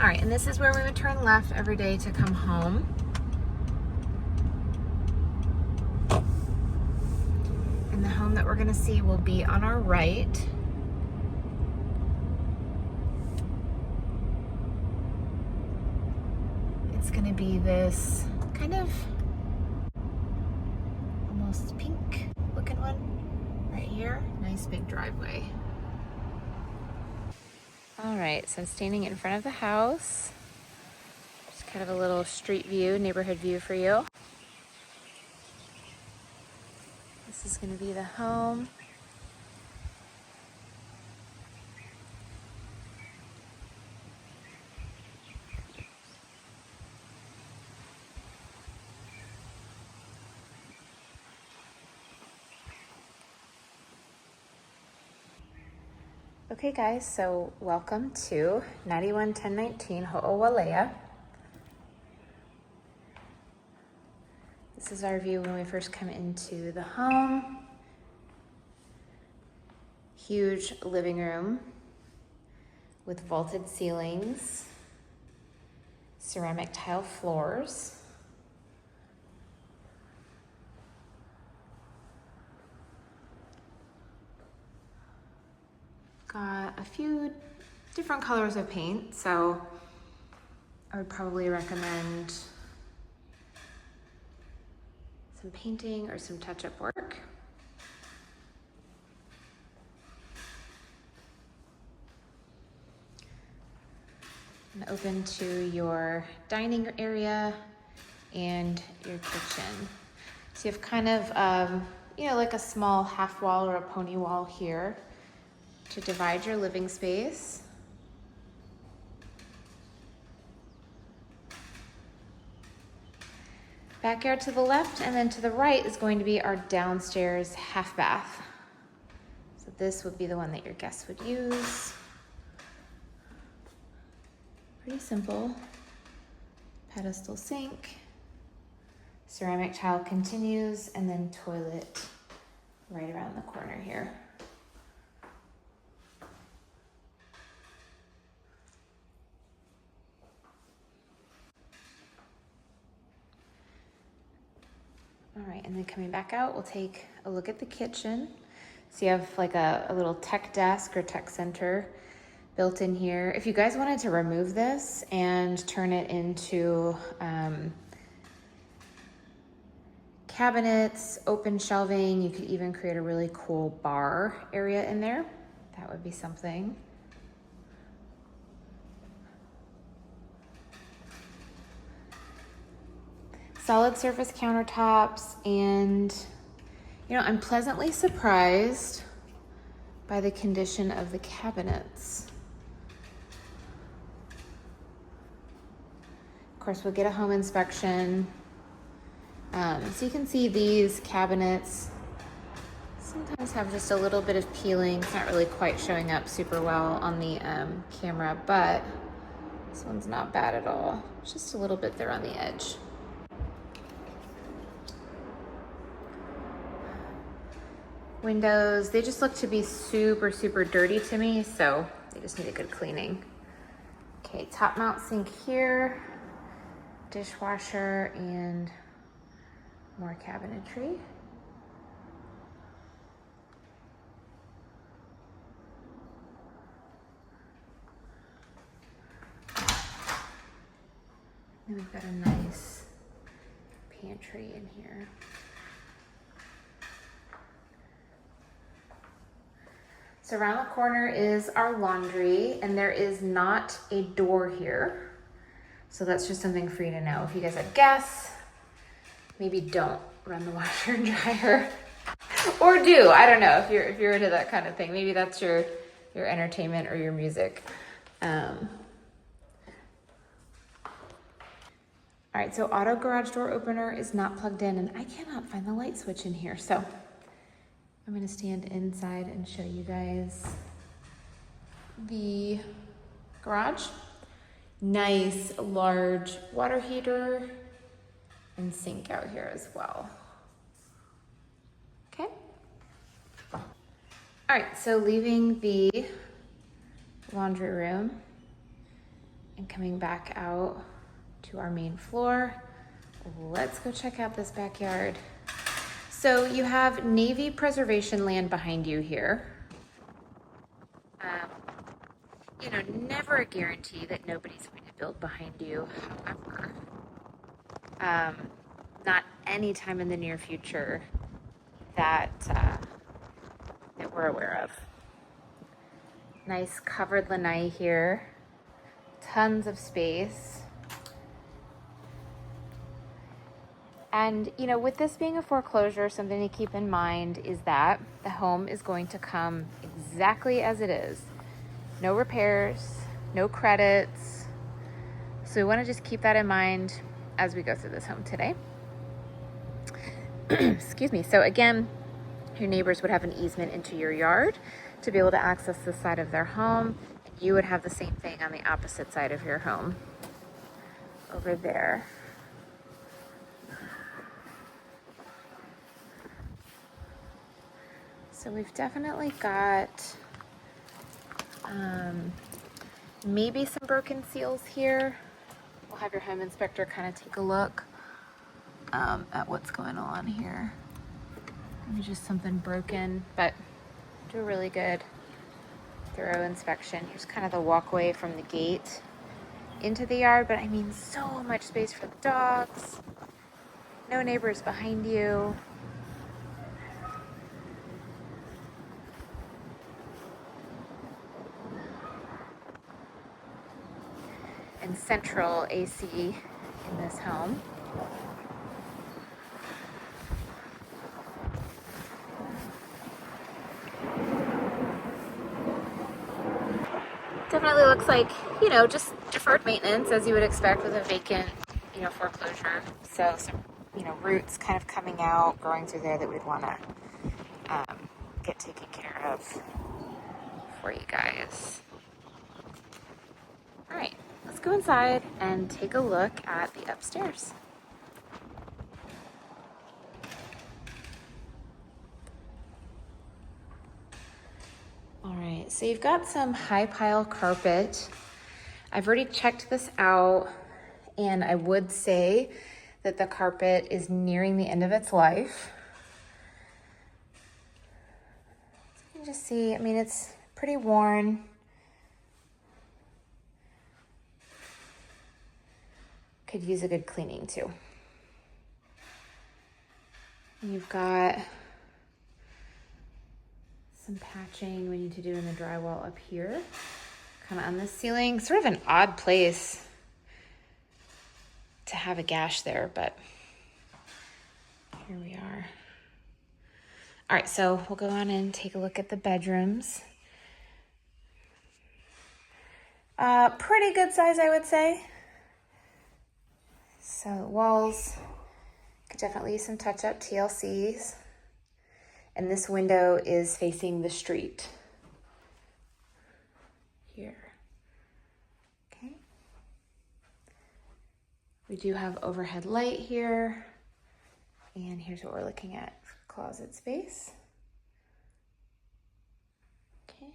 All right, and this is where we would turn left every day to come home. And the home that we're gonna see will be on our right. It's gonna be this kind of almost pink looking one right here. Nice big driveway. All right, so I'm standing in front of the house. Just kind of a little street view, neighborhood view for you. This is gonna be the home. Okay guys, so welcome to 911019 Hoowalea. This is our view when we first come into the home. Huge living room with vaulted ceilings, ceramic tile floors. Got a few different colors of paint, so I would probably recommend some painting or some touch-up work. And open to your dining area and your kitchen. So you have kind of, like a small half wall or a pony wall here to divide your living space. Backyard to the left, and then to the right is going to be our downstairs half bath. So this would be the one that your guests would use. Pretty simple. Pedestal sink, ceramic tile continues, and then toilet right around the corner here. All right, and then coming back out, we'll take a look at the kitchen. So you have like a little tech desk or tech center built in here. If you guys wanted to remove this and turn it into cabinets, open shelving, you could even create a really cool bar area in there. That would be something. Solid surface countertops, and I'm pleasantly surprised by the condition of the cabinets. Of course, we'll get a home inspection. So you can see these cabinets sometimes have just a little bit of peeling. It's not really quite showing up super well on the camera, but this one's not bad at all. Just a little bit there on the edge. Windows, they just look to be super, super dirty to me, so they just need a good cleaning. Okay, top mount sink here, dishwasher, and more cabinetry. And we've got a nice pantry in here. So around the corner is our laundry, and there is not a door here. So that's just something for you to know. If you guys have guests, maybe don't run the washer and dryer. Or do, I don't know, if you're into that kind of thing. Maybe that's your entertainment or your music. All right, so auto garage door opener is not plugged in, and I cannot find the light switch in here. So I'm gonna stand inside and show you guys the garage. Nice, large water heater and sink out here as well. Okay. All right, so leaving the laundry room And coming back out to our main floor, let's go check out this backyard. So you have Navy preservation land behind you here. You know, never a guarantee that nobody's going to build behind you. However, not any time in the near future that that we're aware of. Nice covered lanai here. Tons of space. And, you know, with this being a foreclosure, something to keep in mind is that the home is going to come exactly as it is. No repairs, no credits. So we want to just keep that in mind as we go through this home today. Excuse me. So again, your neighbors would have an easement into your yard to be able to access this side of their home. And you would have the same thing on the opposite side of your home over there. So we've definitely got maybe some broken seals here. We'll have your home inspector kind of take a look at what's going on here. Maybe just something broken, but do a really good thorough inspection. Here's kind of the walkway from the gate into the yard, but I mean, so much space for the dogs. No neighbors behind you. And central AC in this home. Definitely looks like, you know, just deferred maintenance as you would expect with a vacant, you know, foreclosure. So some, you know, roots kind of coming out, growing through there that we'd want to get taken care of for you guys. All right, let's go inside and take a look at the upstairs. All right, so you've got some high pile carpet. I've already checked this out, and I would say that the carpet is nearing the end of its life. So you can just see, I mean, it's pretty worn. Could use a good cleaning too. And you've got some patching we need to do in the drywall up here, kind of on this ceiling. Sort of an odd place to have a gash there, but here we are. All right, so we'll go on and take a look at the bedrooms. Pretty good size, I would say. So walls could definitely use some touch-up TLCs. And this window is facing the street here. Okay. We do have overhead light here. And here's what we're looking at for closet space. Okay.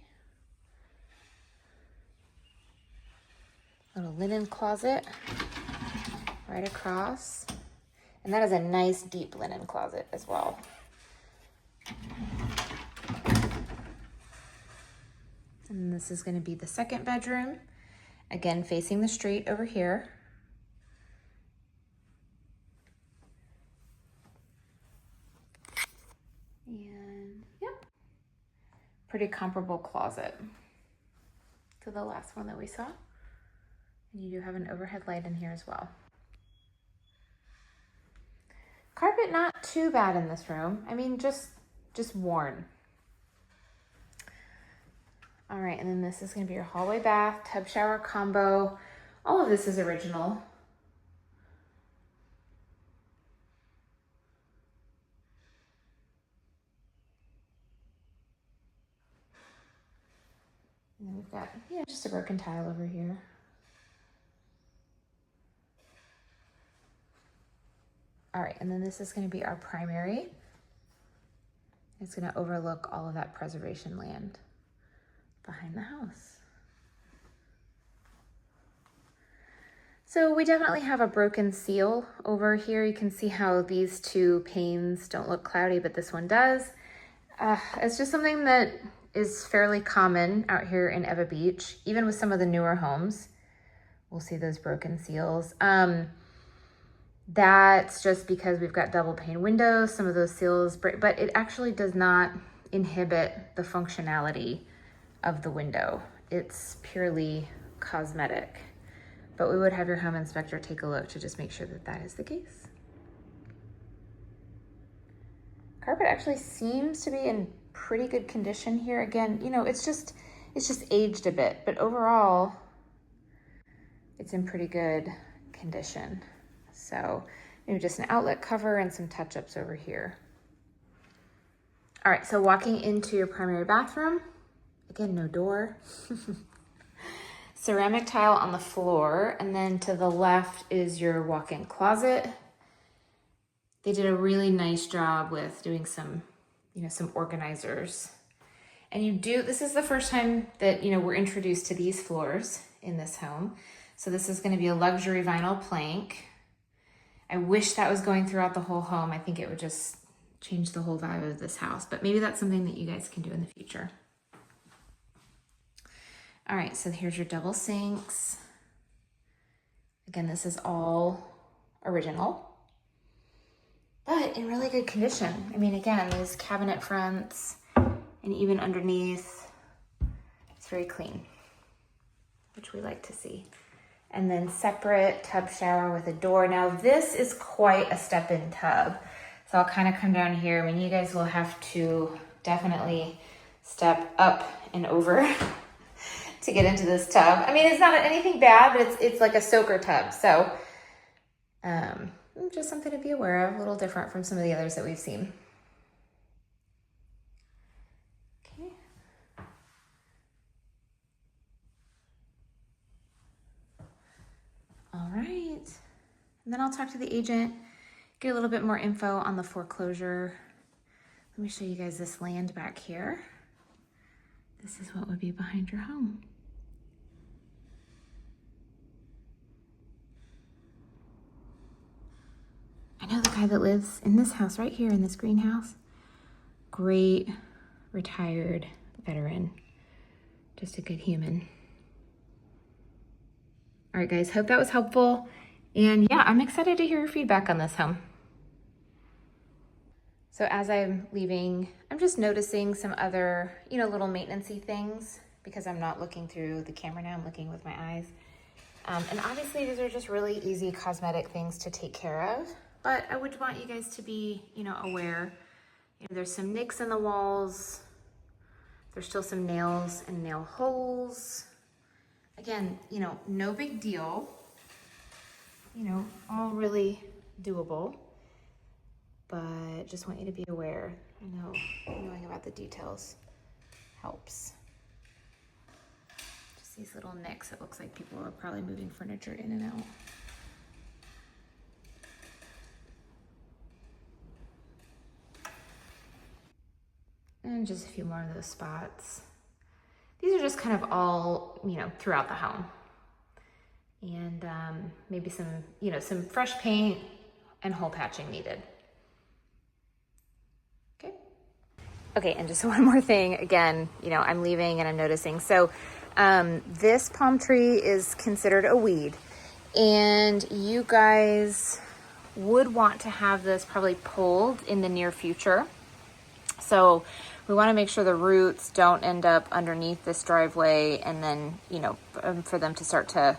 Little linen closet right across. And that is a nice deep linen closet as well. And this is going to be the second bedroom, again facing the street over here. And yep, pretty comparable closet to the last one that we saw. And you do have an overhead light in here as well. Carpet not too bad in this room. I mean, just worn. All right, and then this is going to be your hallway bath, tub shower combo. All of this is original. And then we've got, just a broken tile over here. All right, and then this is going to be our primary. It's going to overlook all of that preservation land behind the house. So we definitely have a broken seal over here. You can see how these two panes don't look cloudy, but this one does. It's just something that is fairly common out here in Ewa Beach, even with some of the newer homes. We'll see those broken seals. That's just because we've got double pane windows. Some of those seals break, but it actually does not inhibit the functionality of the window. It's purely cosmetic. But we would have your home inspector take a look to just make sure that that is the case. Carpet actually seems to be in pretty good condition here. Again, you know, it's just aged a bit, but overall, it's in pretty good condition. So maybe just an outlet cover and some touch-ups over here. All right, so walking into your primary bathroom, again, no door. Ceramic tile on the floor, and then to the left is your walk-in closet. They did a really nice job with doing some, you know, some organizers. And this is the first time that, you know, we're introduced to these floors in this home. So this is going to be a luxury vinyl plank. I wish that was going throughout the whole home. I think it would just change the whole vibe of this house, but maybe that's something that you guys can do in the future. All right, so here's your double sinks. Again, this is all original, but in really good condition. I mean, again, these cabinet fronts and even underneath, it's very clean, which we like to see. And then separate tub shower with a door. Now this is quite a step-in tub. So I'll kind of come down here. I mean, you guys will have to definitely step up and over to get into this tub. I mean, it's not anything bad, but it's like a soaker tub. So just something to be aware of, a little different from some of the others that we've seen. Okay. All right. And then I'll talk to the agent, get a little bit more info on the foreclosure. Let me show you guys this land back here. This is what would be behind your home. I know the guy that lives in this house right here in this greenhouse. Great retired veteran, just a good human. All right, guys, hope that was helpful. And yeah, I'm excited to hear your feedback on this home. So as I'm leaving, I'm just noticing some other, you know, little maintenance-y things because I'm not looking through the camera now, I'm looking with my eyes. And obviously these are just really easy cosmetic things to take care of, but I would want you guys to be, you know, aware. You know, there's some nicks in the walls. There's still some nails and nail holes. Again, you know, no big deal. You know, all really doable. But just want you to be aware. You know, knowing about the details helps. Just these little nicks. It looks like people are probably moving furniture in and out. And just a few more of those spots. These are just kind of all, you know, throughout the home. And maybe some, you know, some fresh paint and hole patching needed. Okay. Okay, and just one more thing. Again, you know, I'm leaving and I'm noticing. So this palm tree is considered a weed. And you guys would want to have this probably pulled in the near future. So we want to make sure the roots don't end up underneath this driveway and then, you know, for them to start to,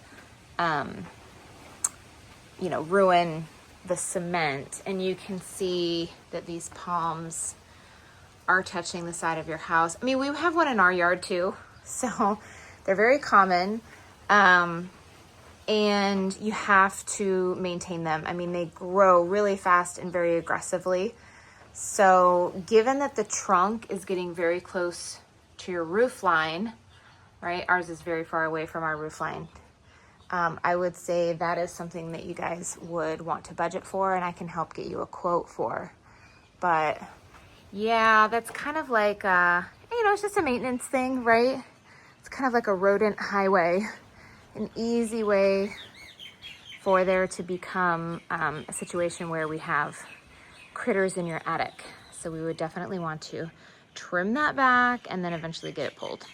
you know, ruin the cement. And you can see that these palms are touching the side of your house. I mean, we have one in our yard too, so they're very common. And you have to maintain them. I mean, they grow really fast and very aggressively. So given that the trunk is getting very close to your roof line, right? Ours is very far away from our roof line. I would say that is something that you guys would want to budget for, and I can help get you a quote for. But yeah, that's kind of like, you know, it's just a maintenance thing, right? It's kind of like a rodent highway, an easy way for there to become a situation where we have critters in your attic. So we would definitely want to trim that back and then eventually get it pulled.